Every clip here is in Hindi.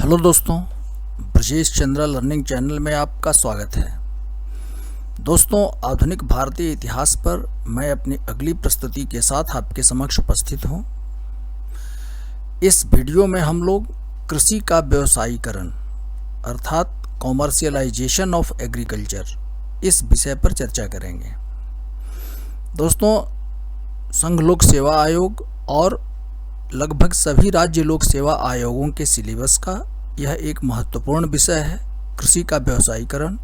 हेलो दोस्तों, ब्रजेश चंद्रा लर्निंग चैनल में आपका स्वागत है। दोस्तों, आधुनिक भारतीय इतिहास पर मैं अपनी अगली प्रस्तुति के साथ आपके समक्ष उपस्थित हूँ। इस वीडियो में हम लोग कृषि का व्यवसायीकरण अर्थात कॉमर्शियलाइजेशन ऑफ एग्रीकल्चर इस विषय पर चर्चा करेंगे। दोस्तों, संघ लोक सेवा आयोग और लगभग सभी राज्य लोक सेवा आयोगों के सिलेबस का यह एक महत्वपूर्ण विषय है, कृषि का व्यवसायीकरण।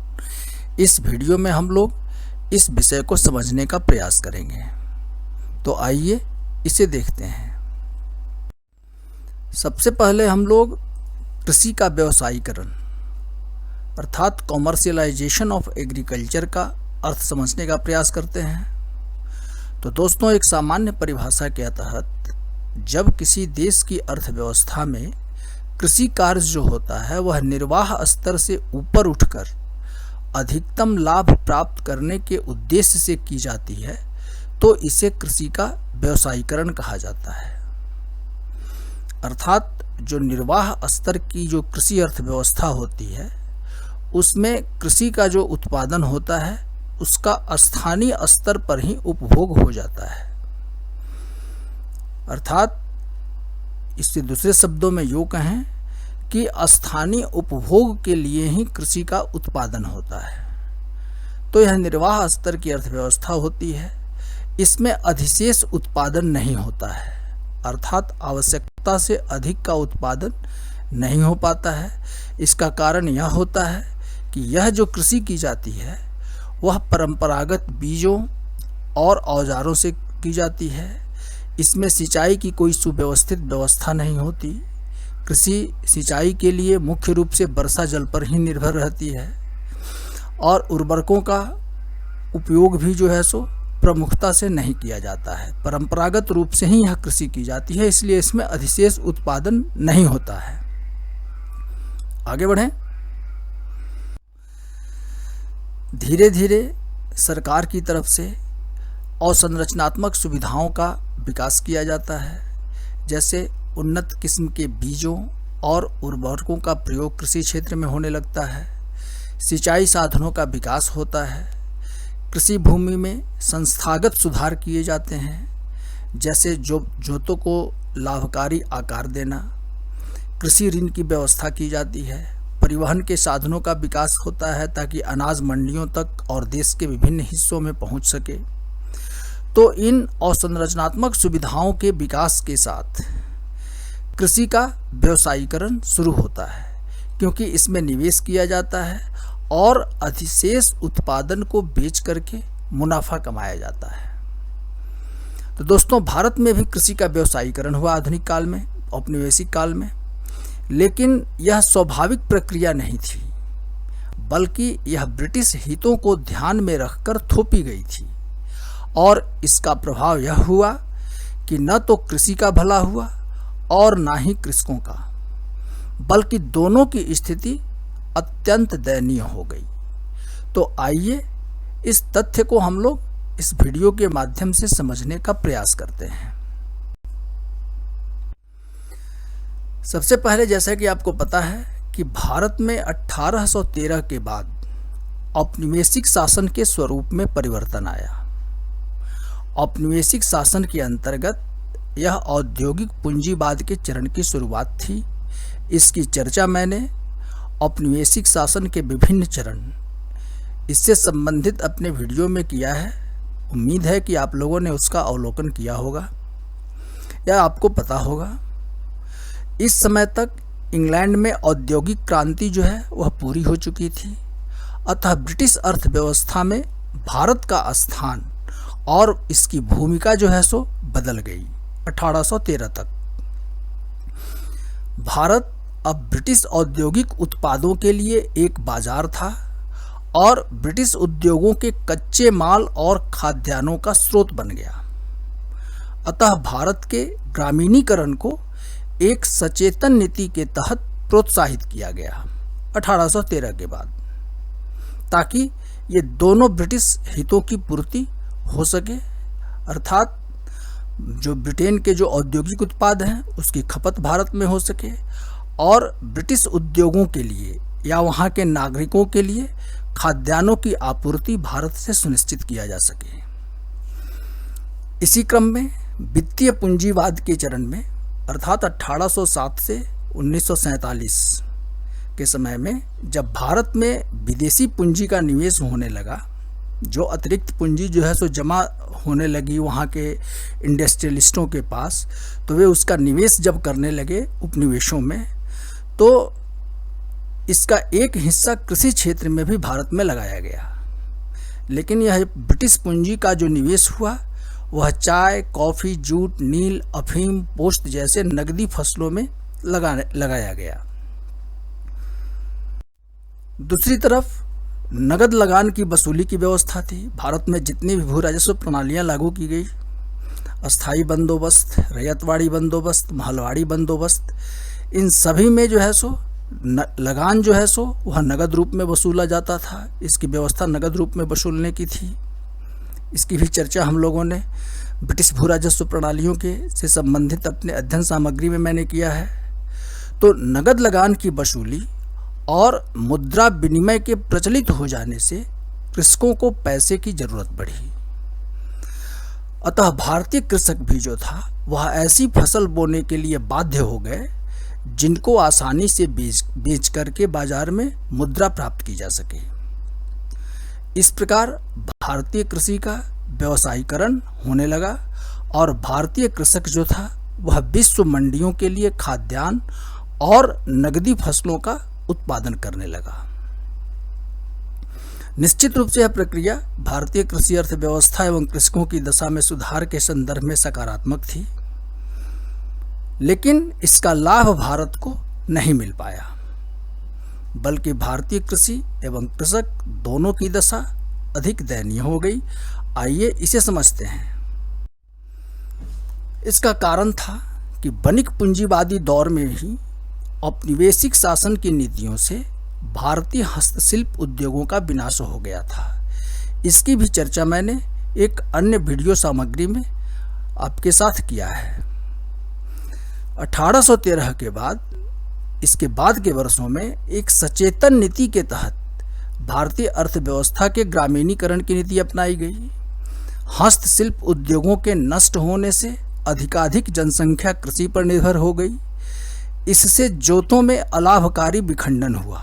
इस वीडियो में हम लोग इस विषय को समझने का प्रयास करेंगे। तो आइए इसे देखते हैं। सबसे पहले हम लोग कृषि का व्यवसायीकरण अर्थात कॉमर्शियलाइजेशन ऑफ एग्रीकल्चर का अर्थ समझने का प्रयास करते हैं। तो दोस्तों, एक सामान्य परिभाषा के तहत जब किसी देश की अर्थव्यवस्था में कृषि कार्य जो होता है वह निर्वाह स्तर से ऊपर उठकर अधिकतम लाभ प्राप्त करने के उद्देश्य से की जाती है, तो इसे कृषि का व्यवसायीकरण कहा जाता है। अर्थात जो निर्वाह स्तर की जो कृषि अर्थव्यवस्था होती है उसमें कृषि का जो उत्पादन होता है उसका स्थानीय स्तर पर ही उपभोग हो जाता है। अर्थात इससे दूसरे शब्दों में यूँ कहें कि स्थानीय उपभोग के लिए ही कृषि का उत्पादन होता है। तो यह निर्वाह स्तर की अर्थव्यवस्था होती है। इसमें अधिशेष उत्पादन नहीं होता है, अर्थात आवश्यकता से अधिक का उत्पादन नहीं हो पाता है। इसका कारण यह होता है कि यह जो कृषि की जाती है वह परंपरागत बीजों और औजारों से की जाती है। इसमें सिंचाई की कोई सुव्यवस्थित व्यवस्था नहीं होती। कृषि सिंचाई के लिए मुख्य रूप से वर्षा जल पर ही निर्भर रहती है और उर्वरकों का उपयोग भी जो है सो प्रमुखता से नहीं किया जाता है। परंपरागत रूप से ही यह कृषि की जाती है, इसलिए इसमें अधिशेष उत्पादन नहीं होता है। आगे बढ़ें। धीरे धीरे सरकार की तरफ से अवसंरचनात्मक सुविधाओं का विकास किया जाता है, जैसे उन्नत किस्म के बीजों और उर्वरकों का प्रयोग कृषि क्षेत्र में होने लगता है। सिंचाई साधनों का विकास होता है। कृषि भूमि में संस्थागत सुधार किए जाते हैं, जैसे जोतों को लाभकारी आकार देना। कृषि ऋण की व्यवस्था की जाती है। परिवहन के साधनों का विकास होता है ताकि अनाज मंडियों तक और देश के विभिन्न हिस्सों में पहुंच सके। तो इन अवसंरचनात्मक सुविधाओं के विकास के साथ कृषि का व्यवसायीकरण शुरू होता है, क्योंकि इसमें निवेश किया जाता है और अधिशेष उत्पादन को बेच करके मुनाफा कमाया जाता है। तो दोस्तों, भारत में भी कृषि का व्यवसायीकरण हुआ आधुनिक काल में, औपनिवेशिक काल में, लेकिन यह स्वाभाविक प्रक्रिया नहीं थी, बल्कि यह ब्रिटिश हितों को ध्यान में रखकर थोपी गई थी। और इसका प्रभाव यह हुआ कि न तो कृषि का भला हुआ और ना ही कृषकों का, बल्कि दोनों की स्थिति अत्यंत दयनीय हो गई। तो आइए इस तथ्य को हम लोग इस वीडियो के माध्यम से समझने का प्रयास करते हैं। सबसे पहले, जैसा कि आपको पता है कि भारत में 1813 के बाद औपनिवेशिक शासन के स्वरूप में परिवर्तन आया। औपनिवेशिक शासन के अंतर्गत यह औद्योगिक पूंजीवाद के चरण की शुरुआत थी। इसकी चर्चा मैंने औपनिवेशिक शासन के विभिन्न चरण इससे संबंधित अपने वीडियो में किया है। उम्मीद है कि आप लोगों ने उसका अवलोकन किया होगा या आपको पता होगा। इस समय तक इंग्लैंड में औद्योगिक क्रांति जो है वह पूरी हो चुकी थी, अतः ब्रिटिश अर्थव्यवस्था में भारत का स्थान और इसकी भूमिका जो है सो बदल गई। 1813 तक भारत अब ब्रिटिश औद्योगिक उत्पादों के लिए एक बाजार था और ब्रिटिश उद्योगों के कच्चे माल और खाद्यान्नों का स्रोत बन गया। अतः भारत के ग्रामीणीकरण को एक सचेतन नीति के तहत प्रोत्साहित किया गया 1813 के बाद, ताकि ये दोनों ब्रिटिश हितों की पूर्ति हो सके। अर्थात जो ब्रिटेन के जो औद्योगिक उत्पाद हैं उसकी खपत भारत में हो सके और ब्रिटिश उद्योगों के लिए या वहाँ के नागरिकों के लिए खाद्यान्नों की आपूर्ति भारत से सुनिश्चित किया जा सके। इसी क्रम में वित्तीय पूंजीवाद के चरण में अर्थात 1807 से 1947 के समय में जब भारत में विदेशी पूंजी का निवेश होने लगा, जो अतिरिक्त पूंजी जो है सो जमा होने लगी वहाँ के इंडस्ट्रियलिस्टों के पास, तो वे उसका निवेश जब करने लगे उपनिवेशों में, तो इसका एक हिस्सा कृषि क्षेत्र में भी भारत में लगाया गया। लेकिन यह ब्रिटिश पूंजी का जो निवेश हुआ वह चाय, कॉफ़ी, जूट, नील, अफीम, पोस्त जैसे नकदी फसलों में लगाया गया। दूसरी तरफ नगद लगान की वसूली की व्यवस्था थी। भारत में जितनी भी भू राजस्व प्रणालियाँ लागू की गई, अस्थाई बंदोबस्त, रैयतवाड़ी बंदोबस्त, महलवाड़ी बंदोबस्त, इन सभी में जो है सो लगान जो है सो वह नगद रूप में वसूला जाता था। इसकी व्यवस्था नगद रूप में वसूलने की थी। इसकी भी चर्चा हम लोगों ने ब्रिटिश भू राजस्व प्रणालियों के से संबंधित अपने अध्ययन सामग्री में मैंने किया है। तो नगद लगान की वसूली और मुद्रा विनिमय के प्रचलित हो जाने से कृषकों को पैसे की जरूरत बढ़ी। अतः भारतीय कृषक भी जो था वह ऐसी फसल बोने के लिए बाध्य हो गए जिनको आसानी से बेच करके बाजार में मुद्रा प्राप्त की जा सके। इस प्रकार भारतीय कृषि का व्यवसायीकरण होने लगा और भारतीय कृषक जो था वह विश्व मंडियों के लिए खाद्यान्न और नगदी फसलों का उत्पादन करने लगा। निश्चित रूप से यह प्रक्रिया भारतीय कृषि अर्थव्यवस्था एवं कृषकों की दशा में सुधार के संदर्भ में सकारात्मक थी, लेकिन इसका लाभ भारत को नहीं मिल पाया, बल्कि भारतीय कृषि एवं कृषक दोनों की दशा अधिक दयनीय हो गई। आइए इसे समझते हैं। इसका कारण था कि वणिक पूंजीवादी दौर में ही औपनिवेशिक शासन की नीतियों से भारतीय हस्तशिल्प उद्योगों का विनाश हो गया था। इसकी भी चर्चा मैंने एक अन्य वीडियो सामग्री में आपके साथ किया है। 1813 के बाद इसके बाद के वर्षों में एक सचेतन नीति के तहत भारतीय अर्थव्यवस्था के ग्रामीणीकरण की नीति अपनाई गई। हस्तशिल्प उद्योगों के नष्ट होने से अधिकाधिक जनसंख्या कृषि पर निर्भर हो गई। इससे जोतों में अलाभकारी विखंडन हुआ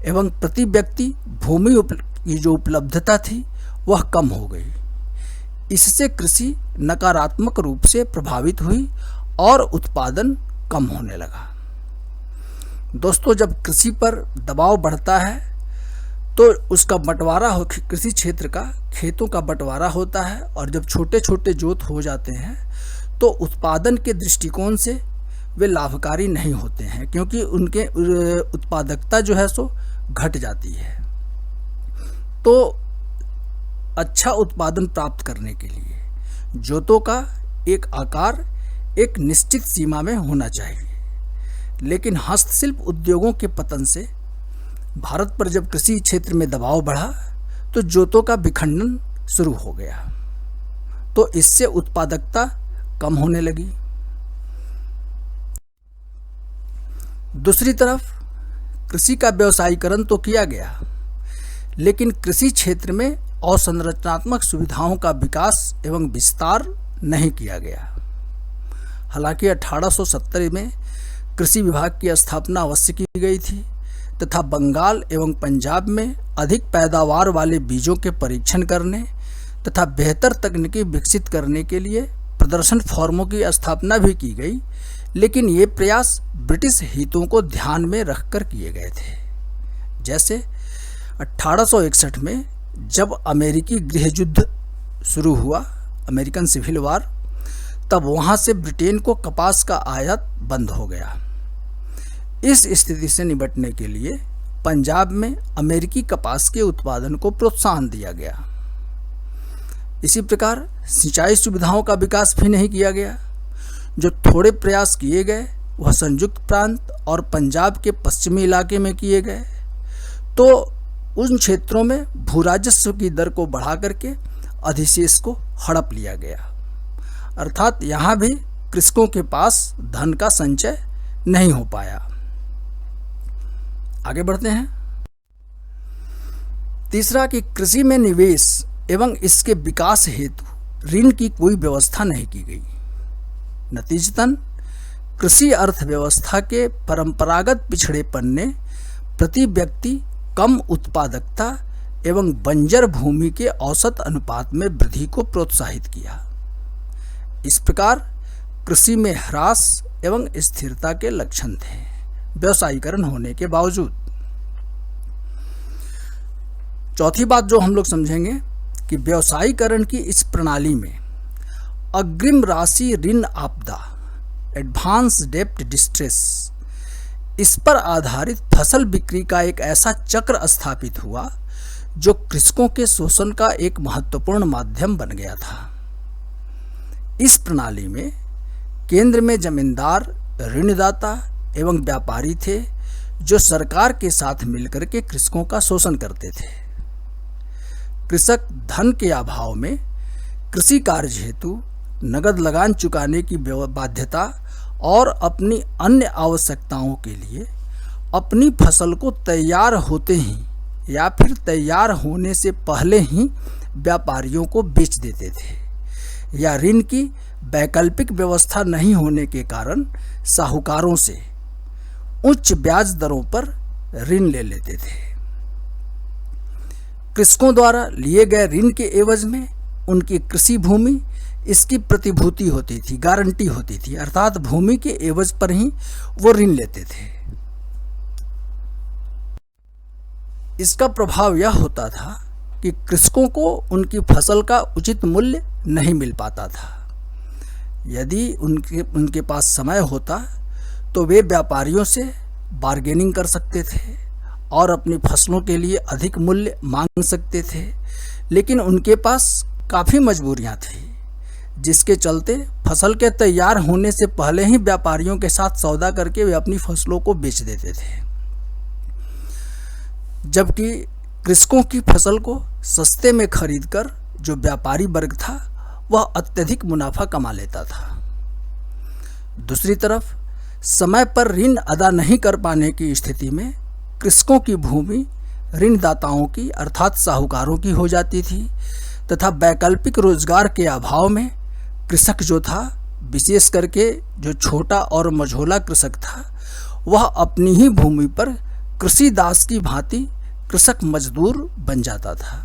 एवं प्रति व्यक्ति भूमि की जो उपलब्धता थी वह कम हो गई। इससे कृषि नकारात्मक रूप से प्रभावित हुई और उत्पादन कम होने लगा। दोस्तों, जब कृषि पर दबाव बढ़ता है तो उसका बंटवारा हो, कृषि क्षेत्र का खेतों का बंटवारा होता है, और जब छोटे छोटे जोत हो जाते हैं तो उत्पादन के दृष्टिकोण से वे लाभकारी नहीं होते हैं, क्योंकि उनके उत्पादकता जो है सो घट जाती है। तो अच्छा उत्पादन प्राप्त करने के लिए जोतों का एक आकार एक निश्चित सीमा में होना चाहिए। लेकिन हस्तशिल्प उद्योगों के पतन से भारत पर जब कृषि क्षेत्र में दबाव बढ़ा तो जोतों का विखंडन शुरू हो गया, तो इससे उत्पादकता कम होने लगी। दूसरी तरफ कृषि का व्यवसायीकरण तो किया गया, लेकिन कृषि क्षेत्र में अवसंरचनात्मक सुविधाओं का विकास एवं विस्तार नहीं किया गया। हालांकि 1870 में कृषि विभाग की स्थापना अवश्य की गई थी तथा बंगाल एवं पंजाब में अधिक पैदावार वाले बीजों के परीक्षण करने तथा बेहतर तकनीकी विकसित करने के लिए प्रदर्शन फार्मों की स्थापना भी की गई, लेकिन ये प्रयास ब्रिटिश हितों को ध्यान में रखकर किए गए थे। जैसे 1861 में जब अमेरिकी गृह युद्ध शुरू हुआ, अमेरिकन सिविल वार, तब वहाँ से ब्रिटेन को कपास का आयात बंद हो गया। इस स्थिति से निपटने के लिए पंजाब में अमेरिकी कपास के उत्पादन को प्रोत्साहन दिया गया। इसी प्रकार सिंचाई सुविधाओं का विकास भी नहीं किया गया। जो थोड़े प्रयास किए गए वह संयुक्त प्रांत और पंजाब के पश्चिमी इलाके में किए गए, तो उन क्षेत्रों में भू राजस्व की दर को बढ़ा करके अधिशेष को हड़प लिया गया। अर्थात यहाँ भी कृषकों के पास धन का संचय नहीं हो पाया। आगे बढ़ते हैं। तीसरा कि कृषि में निवेश एवं इसके विकास हेतु ऋण की कोई व्यवस्था नहीं की गई। नतीजतन कृषि अर्थव्यवस्था के परंपरागत पिछड़ेपन ने प्रति व्यक्ति कम उत्पादकता एवं बंजर भूमि के औसत अनुपात में वृद्धि को प्रोत्साहित किया। इस प्रकार कृषि में ह्रास एवं स्थिरता के लक्षण थे व्यवसायीकरण होने के बावजूद। चौथी बात जो हम लोग समझेंगे कि व्यवसायीकरण की इस प्रणाली में अग्रिम राशि ऋण आपदा, एडवांस डेप्ट डिस्ट्रेस, इस पर आधारित फसल बिक्री का एक ऐसा चक्र स्थापित हुआ जो कृषकों के शोषण का एक महत्वपूर्ण माध्यम बन गया था। इस प्रणाली में केंद्र में जमींदार, ऋणदाता एवं व्यापारी थे जो सरकार के साथ मिलकर के कृषकों का शोषण करते थे। कृषक धन के अभाव में कृषि कार्य हेतु नगद लगान चुकाने की बाध्यता और अपनी अन्य आवश्यकताओं के लिए अपनी फसल को तैयार होते ही या फिर तैयार होने से पहले ही व्यापारियों को बेच देते थे, या ऋण की वैकल्पिक व्यवस्था नहीं होने के कारण साहूकारों से उच्च ब्याज दरों पर ऋण ले लेते थे। कृषकों द्वारा लिए गए ऋण के एवज में उनकी कृषि भूमि इसकी प्रतिभूति होती थी, गारंटी होती थी, अर्थात भूमि के एवज पर ही वो ऋण लेते थे। इसका प्रभाव यह होता था कि कृषकों को उनकी फसल का उचित मूल्य नहीं मिल पाता था। यदि उनके पास समय होता तो वे व्यापारियों से बार्गेनिंग कर सकते थे और अपनी फसलों के लिए अधिक मूल्य मांग सकते थे, लेकिन उनके पास काफ़ी मजबूरियां थी, जिसके चलते फसल के तैयार होने से पहले ही व्यापारियों के साथ सौदा करके वे अपनी फसलों को बेच देते थे। जबकि कृषकों की फसल को सस्ते में खरीदकर जो व्यापारी वर्ग था वह अत्यधिक मुनाफा कमा लेता था। दूसरी तरफ समय पर ऋण अदा नहीं कर पाने की स्थिति में कृषकों की भूमि ऋणदाताओं की अर्थात साहूकारों की हो जाती थी तथा वैकल्पिक रोजगार के अभाव में कृषक जो था, विशेष करके जो छोटा और मझोला कृषक था, वह अपनी ही भूमि पर कृषि दास की भांति कृषक मजदूर बन जाता था।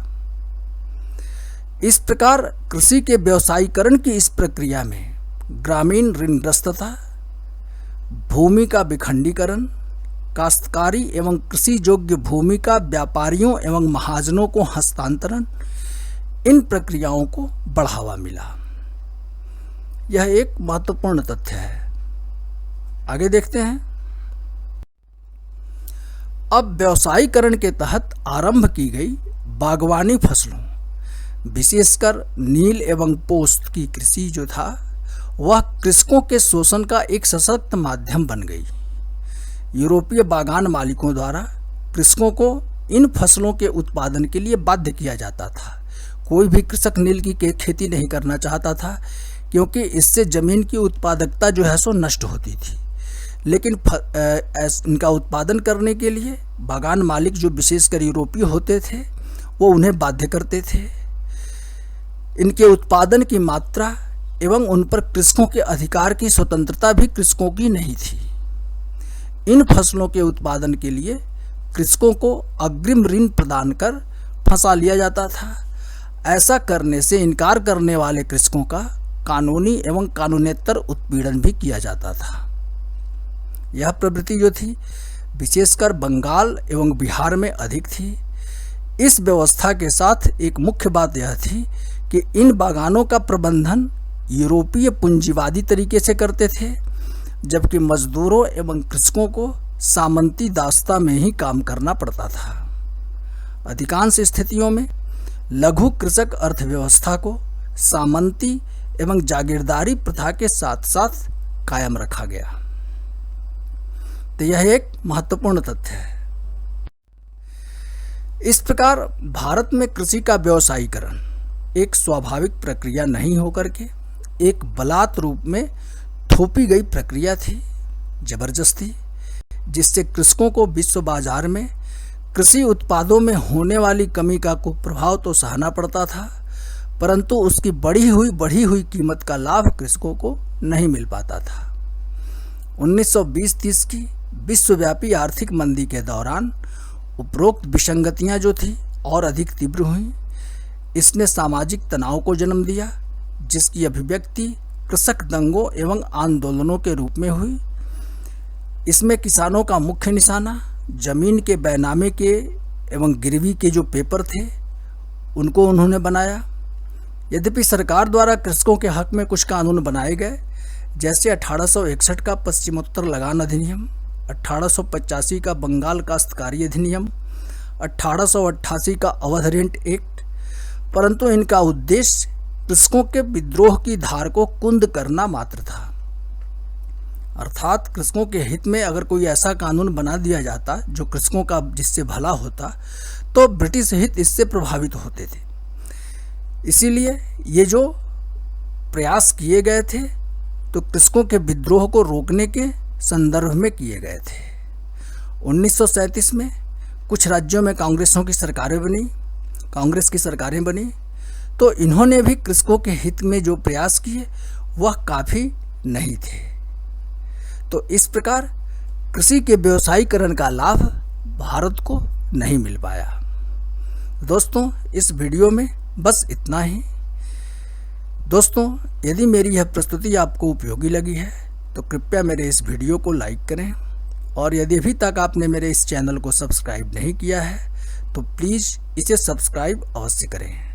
इस प्रकार कृषि के व्यवसायीकरण की इस प्रक्रिया में ग्रामीण ऋणग्रस्तता, भूमि का विखंडीकरण, काश्तकारी एवं कृषि योग्य भूमि का व्यापारियों एवं महाजनों को हस्तांतरण, इन प्रक्रियाओं को बढ़ावा मिला। यह एक महत्वपूर्ण तथ्य है। आगे देखते हैं। अब व्यवसायीकरण के तहत आरंभ की गई बागवानी फसलों, विशेषकर नील एवं पोस्त की कृषि जो था वह कृषकों के शोषण का एक सशक्त माध्यम बन गई। यूरोपीय बागान मालिकों द्वारा कृषकों को इन फसलों के उत्पादन के लिए बाध्य किया जाता था। कोई भी कृषक नील की खेती नहीं करना चाहता था, क्योंकि इससे जमीन की उत्पादकता जो है सो नष्ट होती थी। लेकिन इनका उत्पादन करने के लिए बागान मालिक जो विशेषकर यूरोपीय होते थे वो उन्हें बाध्य करते थे। इनके उत्पादन की मात्रा एवं उन पर कृषकों के अधिकार की स्वतंत्रता भी कृषकों की नहीं थी। इन फसलों के उत्पादन के लिए कृषकों को अग्रिम ऋण प्रदान कर फंसा लिया जाता था। ऐसा करने से इनकार करने वाले कृषकों का कानूनी एवं कानूनेतर उत्पीड़न भी किया जाता था। यह प्रवृत्ति जो थी विशेषकर बंगाल एवं बिहार में अधिक थी। इस व्यवस्था के साथ एक मुख्य बात यह थी कि इन बागानों का प्रबंधन यूरोपीय पूंजीवादी तरीके से करते थे, जबकि मजदूरों एवं कृषकों को सामंती दास्ता में ही काम करना पड़ता था। अधिकांश स्थितियों में लघु कृषक अर्थव्यवस्था को सामंती एवं जागीरदारी प्रथा के साथ साथ कायम रखा गया। तो यह एक महत्वपूर्ण तथ्य है। इस प्रकार भारत में कृषि का व्यवसायीकरण एक स्वाभाविक प्रक्रिया नहीं होकर के एक बलात् रूप में थोपी गई प्रक्रिया थी। जबरदस्ती जिससे कृषकों को विश्व बाजार में कृषि उत्पादों में होने वाली कमी का कुप्रभाव तो सहना पड़ता था, परंतु उसकी बढ़ी हुई कीमत का लाभ कृषकों को नहीं मिल पाता था। 1920-30 की विश्वव्यापी आर्थिक मंदी के दौरान उपरोक्त विसंगतियां जो थी और अधिक तीव्र हुई। इसने सामाजिक तनाव को जन्म दिया, जिसकी अभिव्यक्ति कृषक दंगों एवं आंदोलनों के रूप में हुई। इसमें किसानों का मुख्य निशाना जमीन के बैनामे के एवं गिरवी के जो पेपर थे उनको उन्होंने बनाया। यद्यपि सरकार द्वारा कृषकों के हक में कुछ कानून बनाए गए, जैसे 1861 का पश्चिमोत्तर लगान अधिनियम, 1885 का बंगाल काश्तकारी अधिनियम, 1888 का अवध रेंट एक्ट, परंतु इनका उद्देश्य कृषकों के विद्रोह की धार को कुंद करना मात्र था। अर्थात कृषकों के हित में अगर कोई ऐसा कानून बना दिया जाता जो कृषकों का जिससे भला होता, तो ब्रिटिश हित इससे प्रभावित होते थे। इसीलिए ये जो प्रयास किए गए थे तो कृषकों के विद्रोह को रोकने के संदर्भ में किए गए थे। 1937 में कुछ राज्यों में कांग्रेस की सरकारें बनी, तो इन्होंने भी कृषकों के हित में जो प्रयास किए वह काफ़ी नहीं थे। तो इस प्रकार कृषि के व्यवसायीकरण का लाभ भारत को नहीं मिल पाया। दोस्तों, इस वीडियो में बस इतना ही। दोस्तों, यदि मेरी यह प्रस्तुति आपको उपयोगी लगी है तो कृपया मेरे इस वीडियो को लाइक करें, और यदि अभी तक आपने मेरे इस चैनल को सब्सक्राइब नहीं किया है तो प्लीज़ इसे सब्सक्राइब अवश्य करें।